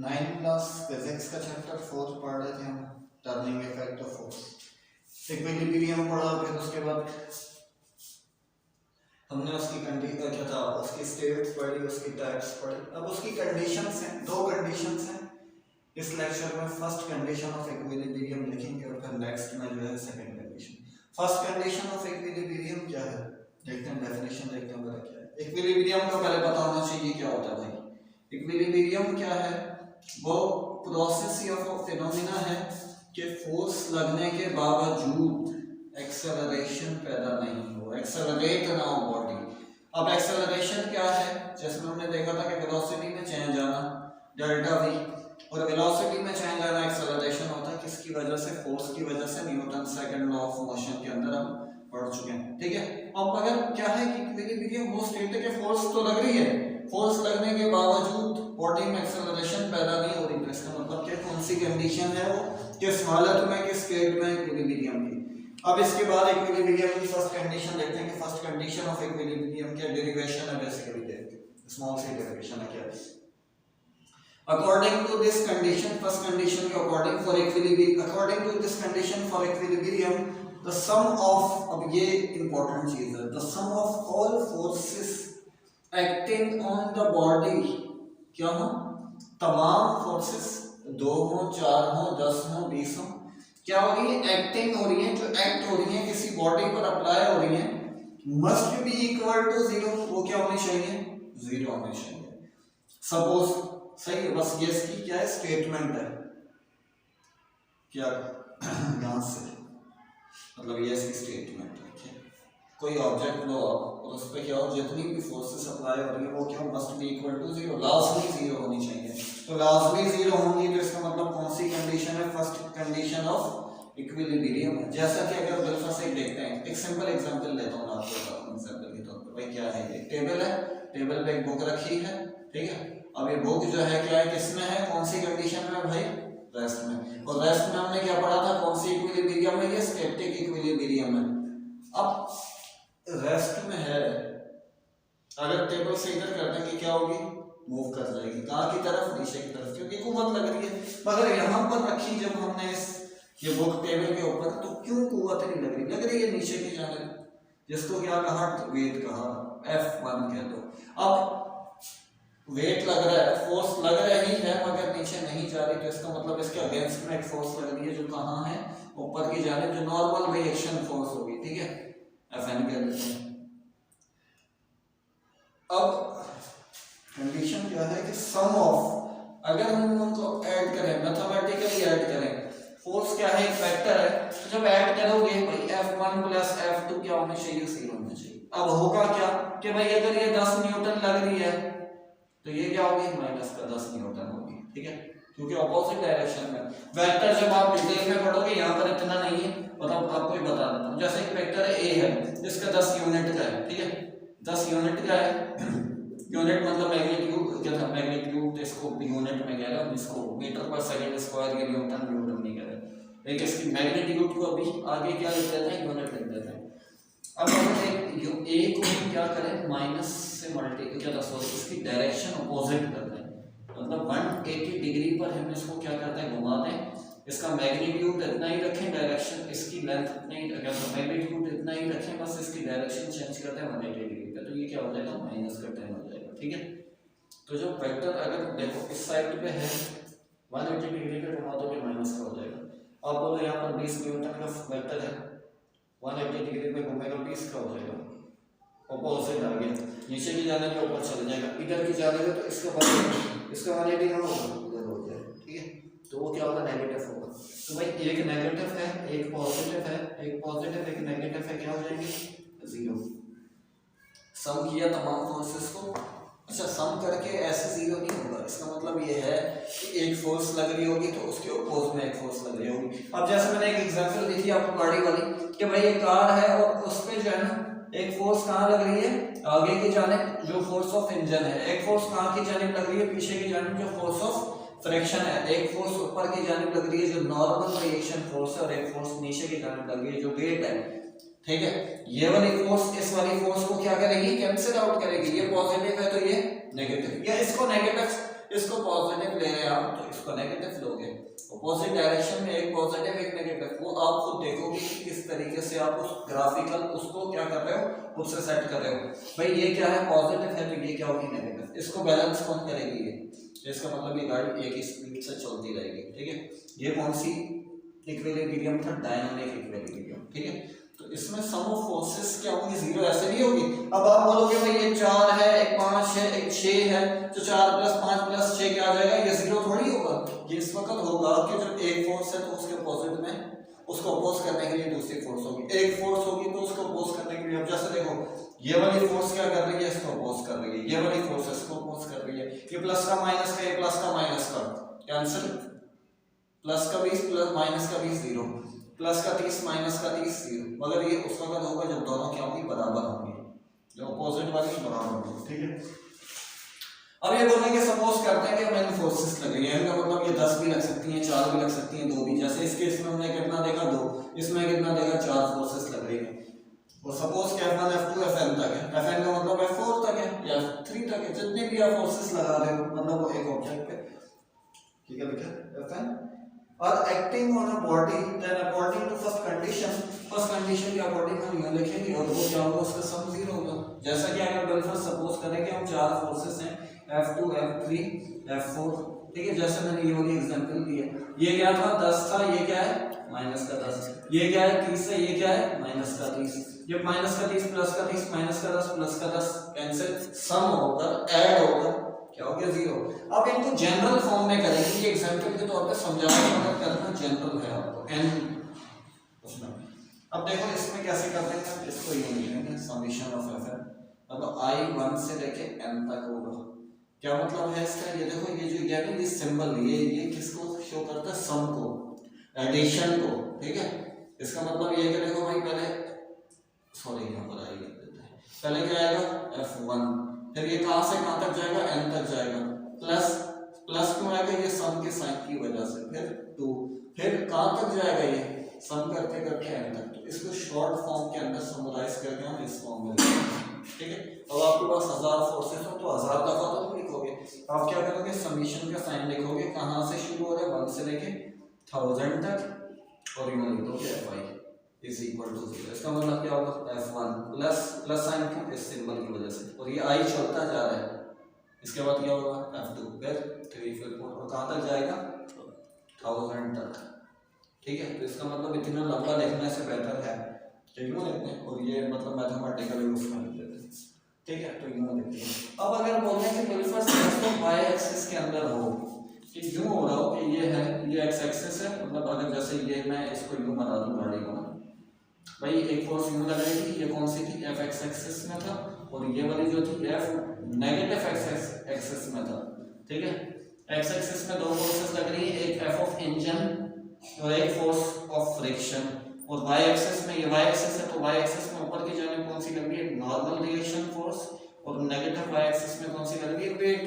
9 class physics का chapter 4 पढ़ रहे थे हम, turning effect of force. Equilibrium पढ़ा, फिर उसके बाद हमने उसकी कंडीशन क्या था, उसकी स्टेट्स पढ़ी, उसकी टाइप्स पढ़ी। अब उसकी कंडीशंस हैं, दो कंडीशंस हैं इस लेक्चर में। फर्स्ट कंडीशन ऑफ इक्विलिब्रियम लिखेंगे और फिर नेक्स्ट में जो है second condition. First condition of equilibrium क्या है, देखते हैं डेफिनेशन, देखते हैं क्या है। इक्विलिब्रियम का पहले पता होना चाहिए क्या होता है भाई। इक्विलिब्रियम क्या है, वो प्रोसेस या फिनोमिना है कि फोर्स लगने के बावजूद एक्सेलरेशन पैदा नहीं हो, एक्सेलरेट ना हो बॉडी। अब एक्सेलरेशन क्या है, जिसमें हमने देखा था कि वेलोसिटी में चेंज आना डेल्टा वी, और वेलोसिटी में चेंज आना एक्सेलरेशन होता है किसकी वजह से, फोर्स की वजह से। Newton second law of motion के अंदर हम पढ़ चुके हैं, ठीक है। अब अगर क्या है कि इक्विलिब्रियम वो स्टेट है कि फोर्स तो लग रही है, फोर्स लगने के बावजूद बॉडी में एक्सेलरेशन पैदा नहीं हो रही, तो इसका मतलब क्या, कौन सी कंडीशन है वो, किस हालत में, किस स्टेट में इक्विलिब्रियम की। अब इसके बाद इक्विलिब्रियम की फर्स्ट कंडीशन देखते हैं कि फर्स्ट कंडीशन ऑफ इक्विलिब्रियम क्या डेरिवेशन है, बेसिकली स्मॉल सी डेरिवेशन है क्या। According to this condition, first condition के according for equilibrium, according to this condition for equilibrium, the sum of, अब ये important चीज है, the sum of all forces acting on the body, क्या हो, तमाम forces, 2 हो, 4 हो, 10 हो, 20 हो, क्या हो रही है, एक्टिंग हो रही है, जो एक्ट हो रही है किसी बॉडी पर अप्लाई हो रही है, मस्ट बी इक्वल टू 0, वो क्या होनी चाहिए, 0 होनी चाहिए। सपोज सही है, बस ये इसकी क्या है, स्टेटमेंट है क्या, यहां से मतलब ये इसकी स्टेटमेंट है कि कोई ऑब्जेक्ट लो आप और उस पर क्या हो, जितनी भी फोर्सेस अप्लाई हो रही है वो क्या मस्ट बी इक्वल टू 0, लाजमी 0 होनी चाहिए। तो लाजमी 0 होंगी तो इसका मतलब कौन सी कंडीशन है, फर्स्ट कंडीशन ऑफ इक्विलिब्रियम है। जैसा कि अगर बिल्कुल से देखते हैं, एक सिंपल एग्जांपल लेता हूं आपको एग्जांपल के तौर पर। भाई क्या है, ये टेबल है, टेबल पे एक बुक रखी है, ठीक है। अब ये बुक जो है क्या है, किसमें है, कौन सी कंडीशन में भाई, रेस्ट में। और रेस्ट में हमने क्या पढ़ा था, कौन सी इक्विलिब्रियम में, ये स्टैटिक इक्विलिब्रियम में। अब रेस्ट में है, अगर टेबल से इधर कर देंगे क्या होगी, मूव कर जाएगी, कहाँ की तरफ, नीचे की तरफ, क्योंकि कुव्वत लग रही है। मगर यहाँ पर रखी जब हमने ये बुक टेबल के ऊपर, तो क्यों कुव्वत नहीं लग रही, लग रही है नीचे की जानिब, जिसको क्या कहा, वेट कहा, F1 कह दो। अब वेट लग रहा है, फोर्स लग रही है मगर नीचे नहीं जा रही, तो इसका मतलब इसके अगेंस्ट में एक फोर्स लग रही है जो कहाँ है, ऊपर की जानिब, जो नॉर्मल रिएक्शन फोर्स होगी, ठीक है, Fn कह देते हैं। अब कंडीशन क्या है कि सम ऑफ, अगर हम उनको ऐड करें, मैथमेटिकली ऐड करें, फोर्स क्या है, एक वेक्टर है, तो जब ऐड करोगे भाई F1 प्लस F2 क्या होना चाहिए, 0 होना चाहिए। अब होगा क्या कि भाई अगर ये 10 न्यूटन लग रही है तो ये क्या होगी, माइनस का 10 न्यूटन होगी, ठीक है, क्योंकि ऑपोजिट डायरेक्शन में। वेक्टर जब आप डिटेल में पढ़ोगे, यहाँ पर इतना नहीं है, मतलब आपको ही बता देता हूँ। जैसे एक वेक्टर ए है जिसका 10 यूनिट का है, ठीक है, 10 यूनिट का है, यूनिट मतलब मैग्नीट्यूड क्या था, मैग्नीट्यूड, तो इसको यूनिट में कह रहा हूँ, इसको मीटर पर सेकंड स्क्वायर के न्यूटन नहीं कह रहे, लेकिन इसकी मैग्नीट्यूड को अभी आगे क्या लिख देते हैं, यूनिट लिख देते हैं। अब हम ए को क्या करें, माइनस से मल्टीप्लाई क्या था, सॉरी, इसकी डायरेक्शन अपोजिट कर दें, मतलब 180 डिग्री पर हम इसको क्या करते हैं, घुमा दें। इसका मैग्नीट्यूड इतना ही रखें, डायरेक्शन इसकी लेंथ इतना ही, क्या था, मैग्नीट्यूड इतना ही रखें, बस इसकी डायरेक्शन चेंज करते हैं 180 डिग्री पे, तो ये क्या हो जाएगा, माइनस का 10 हो जाएगा, ठीक है। तो जो वेक्टर अगर देखो इस साइड पे है 180 डिग्री पे घुमा दोगे, माइनस का हो जाएगा। अब बोलो यहाँ पर 20 न्यूटन का वेक्टर है, 180 डिग्री पे घूमेगा, 20 का हो जाएगा, ऑपोजिट आ गया, नीचे की जाने के ऊपर चले जाएगा, इधर की जाने का, तो इसका 180 का होगा, इधर हो जाएगा, ठीक है, तो वो क्या होगा, नेगेटिव होगा। तो भाई एक नेगेटिव है, एक पॉजिटिव है, एक पॉजिटिव एक नेगेटिव है, क्या हो जाएंगे, 0। सम किया तमाम फोर्सेस को, अच्छा सम करके ऐसे 0 नहीं होगा, इसका मतलब ये है कि एक फोर्स लग रही होगी तो उसके अपोज में एक फोर्स लग रही होगी। अब जैसे मैंने एक एग्जांपल दी थी आपको गाड़ी वाली, कि भाई ये कार है और उस पे जो है ना एक फोर्स कहाँ लग रही है, आगे की जानिब, जो फोर्स ऑफ इंजन है, एक फोर्स कहाँ की जानिब लग रही है, पीछे की जानिब, जो फोर्स ऑफ फ्रिक्शन है, एक फोर्स ऊपर की जानिब लग रही है जो नॉर्मल रिएक्शन फोर्स है, और एक फोर्स नीचे की जानिब लग रही है जो वेट है, ठीक है। ये वाली फोर्स इस वाली फोर्स को क्या करेगी, कैंसिल आउट करेगी, ये पॉजिटिव है तो ये नेगेटिव, या इसको नेगेटिव इसको पॉजिटिव ले रहे हैं आप तो इसको नेगेटिव लोगे, अपोजिट डायरेक्शन में एक पॉजिटिव एक नेगेटिव, वो आप खुद देखोगे कि किस तरीके से आप उस ग्राफिकल उसको क्या कर रहे हो, उससे सेट कर रहे हो। भाई ये क्या है, पॉजिटिव है तो ये क्या होगी, नेगेटिव। इसको बैलेंस कौन करेगी, ये इसका मतलब ये गाड़ी एक ही स्पीड से चलती रहेगी, ठीक है। ये कौन सी इक्विलिब्रियम था, डायनामिक इक्विलिब्रियम, ठीक है। तो इसमें सम ऑफ फोर्सेस क्या होंगी, जीरो ऐसे नहीं होगी। अब आप बोलोगे भाई ये 4 है, एक 5 है, एक 6 है, तो 4 + 5 + 6 क्या आ जाएगा, ये जीरो थोड़ी होगा। ये इस वक्त होगा कि जब एक फोर्स है तो उसके अपोजिट में उसको अपोज करने के लिए दूसरी फोर्स होगी, एक फोर्स होगी तो उसको अपोज करने के लिए, अब जैसे देखो ये वाली फोर्स क्या कर रही है, इसको अपोज कर रही है, ये वाली फोर्स इसको अपोज कर रही है, ये प्लस का माइनस का, ये प्लस का माइनस का, कैंसिल, प्लस का 20 प्लस माइनस का 20 जीरो, प्लस का 30 माइनस का 30 जीरो। मगर ये उस वक्त होगा जब दोनों क्या होंगी, बराबर होंगी, जो अपोजिट वाली बराबर होंगी, ठीक है। अब ये बोलेंगे सपोज करते हैं कि हमें फोर्सेस लग रही है, इनका मतलब ये 10 भी लग सकती हैं, 4 भी लग सकती हैं, 2 भी, जैसे इस केस में हमने कितना देखा 2, इसमें कितना देखा 4 फोर्सेस लग रही है। और सपोज कि F1 F2 Fn तक है, Fn का मतलब F4 तक है या F3 तक है, जितने भी आप फोर्सेस लगा रहे हो मतलब वो एक ऑब्जेक्ट पे, ठीक है लिखा Fn, और acting on a body then according to first condition के अकॉर्डिंग हम यहां लिखेंगे और वो क्या होगा, उसका सम जीरो होगा। जैसा कि अगर बिल्कुल सपोज करें कि हम 4 फोर्सेस हैं F2 F3 F4, ठीक है। जैसे मैंने ये वाली एग्जांपल दी है, ये क्या था 10 था, ये क्या है माइनस का 10, ये क्या है 30 है, ये क्या है माइनस का 30, ये माइनस का 30 प्लस का 30 माइनस का 10 प्लस का 10 कैंसिल, सम होकर ऐड होकर क्या हो गया, जीरो। अब इनको जनरल फॉर्म में करेंगे, ये एग्जांपल के तौर पे समझाने की मदद करना जनरल है आपको n उसमें। अब देखो इसमें कैसे करते हैं, इसको ये लिखेंगे समेशन ऑफ Fn, मतलब i 1 से लेके n तक होगा। क्या मतलब है इसका, ये देखो ये जो यानी ये सिंबल ये किसको शो करता है, सम को, एडिशन को, ठीक है। इसका मतलब ये है कि देखो भाई पहले सॉरी यहां पर आई लिख देते हैं, पहले क्या आएगा F1, फिर ये कहां से कहां तक जाएगा, n तक जाएगा, प्लस प्लस क्यों आएगा, ये सम के साइन की वजह से, फिर 2, फिर कहां तक जाएगा, ये सम करते करते n तक। तो इसको शॉर्ट फॉर्म के अंदर समराइज करके हम इस फॉर्म में लिखेंगे, ठीक है। अब आपके पास 1000 फोर्सेस हो तो 1000 दफा तो लिखोगे, आप क्या करोगे, समीशन का साइन लिखोगे, कहां से शुरू हो रहा है 1 से लेके 1000 तक, और यूं लिख दोगे Fi इज इक्वल टू 0। इसका मतलब क्या होगा, F1 प्लस साइन क्यों, इस सिंबल की वजह से, और ये I चलता जा रहा है, इसके बाद क्या होगा F2, फिर 3 फिर 4, और कहां तक जाएगा 1000 तक, ठीक है। तो इसका मतलब इतना लंबा लिखने से बेहतर है कि यूं लिखते हैं, और ये मतलब मैथमेटिकल यूज कर लेते हैं, ठीक है। तो यूं लिखते हैं। अब अगर बोलते हैं कि बिल्कुल सिस्टम y एक्सिस के अंदर हो, कि यूं हो रहा हो कि ये है, ये x एक्सिस है, मतलब अगर जैसे ये मैं इसको यूं बना दूं गाड़ी को ना, भाई एक फोर्स यूं लग रही थी, ये कौन सी थी, f x एक्सिस में था, और ये वाली जो थी f नेगेटिव x एक्सिस में था, ठीक है। x एक्सिस में दो फोर्सेस लग रही है, एक f ऑफ इंजन और एक फोर्स ऑफ फ्रिक्शन, और y एक्सिस में, ये y एक्सिस है तो y एक्सिस में ऊपर की जानिब कौन सी लग रही है, नॉर्मल रिएक्शन फोर्स, और नेगेटिव y एक्सिस में कौन सी लग रही है, वेट,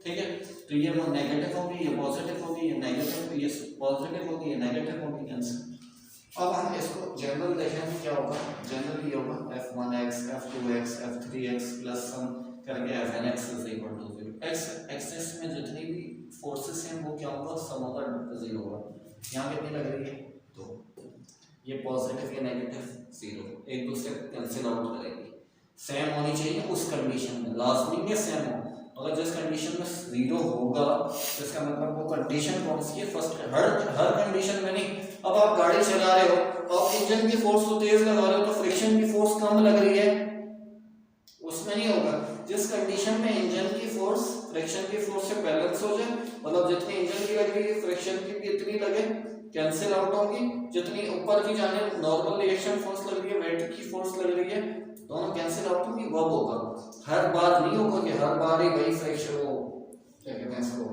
ठीक है। तो ये वो नेगेटिव होगी, ये पॉजिटिव होगी, ये नेगेटिव, ये पॉजिटिव होगी, ये नेगेटिव होगी, कैंसिल। अब हम इसको जनरल देखें क्या होगा, जनरल ये होगा F1x F2x F3x plus sum करके Fnx is equal to 0। x axis में जितनी भी फोर्सेस हैं वो क्या होगा, सम होगा 0 होगा। यहाँ कितनी लग रही है, तो ये पॉजिटिव या नेगेटिव 0, एक दूसरे को कैंसिल आउट करेंगे, सेम होनी चाहिए उस कंडीशन में, लाजमी में सेम हो। अगर जिस कंडीशन में 0 होगा तो इसका मतलब वो कंडीशन कौन सी है, फर्स्ट, हर कंडीशन में नहीं। अब आप गाड़ी चला रहे हो, आप इंजन की फोर्स तो तेज लगा रहे हो तो फ्रिक्शन की फोर्स कम लग रही है, उसमें नहीं होगा। जिस कंडीशन में इंजन की फोर्स फ्रिक्शन की फोर्स से बैलेंस हो जाए, मतलब जितनी इंजन की लग रही है फ्रिक्शन की भी इतनी लगे, कैंसिल आउट होगी, जितनी ऊपर की जाने नॉर्मल रिएक्शन फोर्स लग रही है, वेट की फोर्स लग रही है, दोनों कैंसिल आउट होंगी, वब होगा। हर बार नहीं होगा कि हर बार ही वही फ्रिक्शन हो, क्या कहते हैं इसको,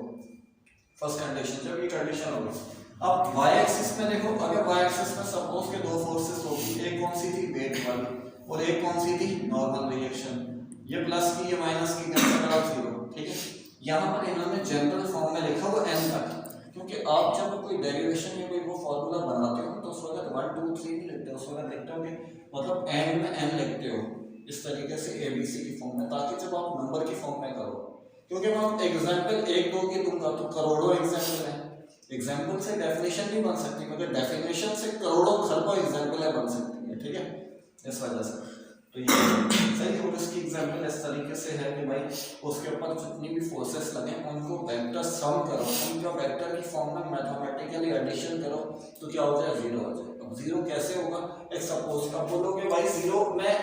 फर्स्ट कंडीशन, जब ये कंडीशन होगी। अब y एक्सिस में देखो, अगर y एक्सिस में सपोज के दो फोर्सेस होगी, एक कौन सी थी, वेट वाली, और एक कौन सी थी, नॉर्मल रिएक्शन, ये प्लस की ये माइनस की, कैंसिल आउट 0, ठीक है। यहाँ पर इन्होंने जनरल फॉर्म में लिखा हुआ n तक, क्योंकि आप जब कोई डेरिवेशन या कोई वो फार्मूला बनाते हो तो उस वक्त 1 2 3 नहीं लिखते, उस वक्त लिखते हो मतलब एंड में n लिखते हो इस तरीके से ABC की फॉर्म में, ताकि जब आप नंबर की फॉर्म में करो क्योंकि मैं एग्जाम्पल एक दो की दूंगा तो करोड़ों एग्जाम्पल है। एग्जाम्पल से डेफिनेशन नहीं बन सकती, मगर डेफिनेशन से करोड़ों खरबों एग्जाम्पल है बन सकती है, ठीक है, इस वजह से। तो ये सही है। और इसकी एग्जाम्पल इस तरीके से है कि भाई उसके ऊपर जितनी भी फोर्सेस लगे उनको वेक्टर सम करो, उनका वेक्टर की फॉर्म में मैथमेटिकली एडिशन करो तो क्या हो जाए, जीरो हो जाए। अब जीरो कैसे होगा, एक सपोज अब बोलोगे भाई जीरो में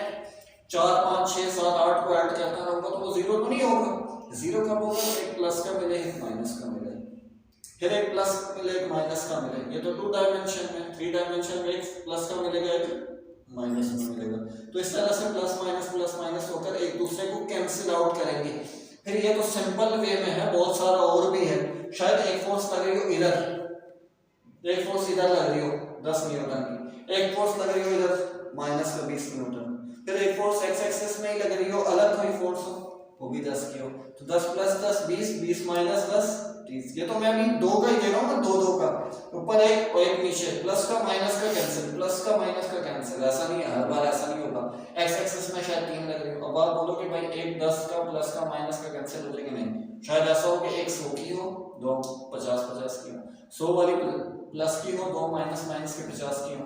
4 5 6 7 8 को ऐड करता रहूंगा तो वो जीरो तो नहीं होगा। जीरो कब होगा, एक प्लस का मिले एक माइनस का मिले, फिर एक प्लस मिले एक माइनस का मिले। ये तो 2 डायमेंशन में, 3 डायमेंशन में एक प्लस का मिलेगा एक माइनस में मिलेगा। तो इस तरह से प्लस माइनस होकर एक दूसरे को कैंसिल आउट करेंगे। फिर ये तो सिंपल वे में है, बहुत सारा और भी है। शायद एक फोर्स लग रही हो इधर, एक फोर्स इधर लग रही हो 10 न्यूटन की, एक फोर्स लग रही हो इधर माइनस का 20 न्यूटन, फिर एक फोर्स एक्स एक्सिस में ही लग रही हो, अलग कोई फोर्स हो वो भी 10 की हो, तो 10 प्लस 10 20, 20 माइनस 10 30। ये तो मैं अभी दो का ही दे रहा हूँ ना, दो का ऊपर एक और एक नीचे, प्लस का माइनस का कैंसिल, प्लस का माइनस का कैंसिल। ऐसा नहीं है, हर बार ऐसा नहीं होगा। एक्स एक्सिस में शायद 3 लग रही हो, अब आप बोलोगे भाई एक 10 का प्लस का माइनस का कैंसिल हो जाएगा, नहीं। शायद ऐसा हो कि एक 100 की हो, दो 50 की हो, 100 वाली प्लस की हो, दो माइनस के 50 की हो,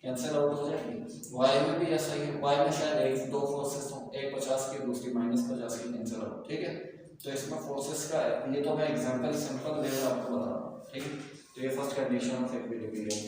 कैंसिल आउट हो जाएगी। वाई में भी ऐसा ही है, वाई में शायद एक दो फोर्सेस हो, एक 50 की दूसरी -50 की, कैंसिल आउट, ठीक है। तो इसमें फोर्सेस का है, ये तो मैं एग्जांपल सिंपल लेवल आपको बता रहा हूँ, ठीक है। तो ये फर्स्ट कंडीशन ऑफ इक्विलिब्रियम है।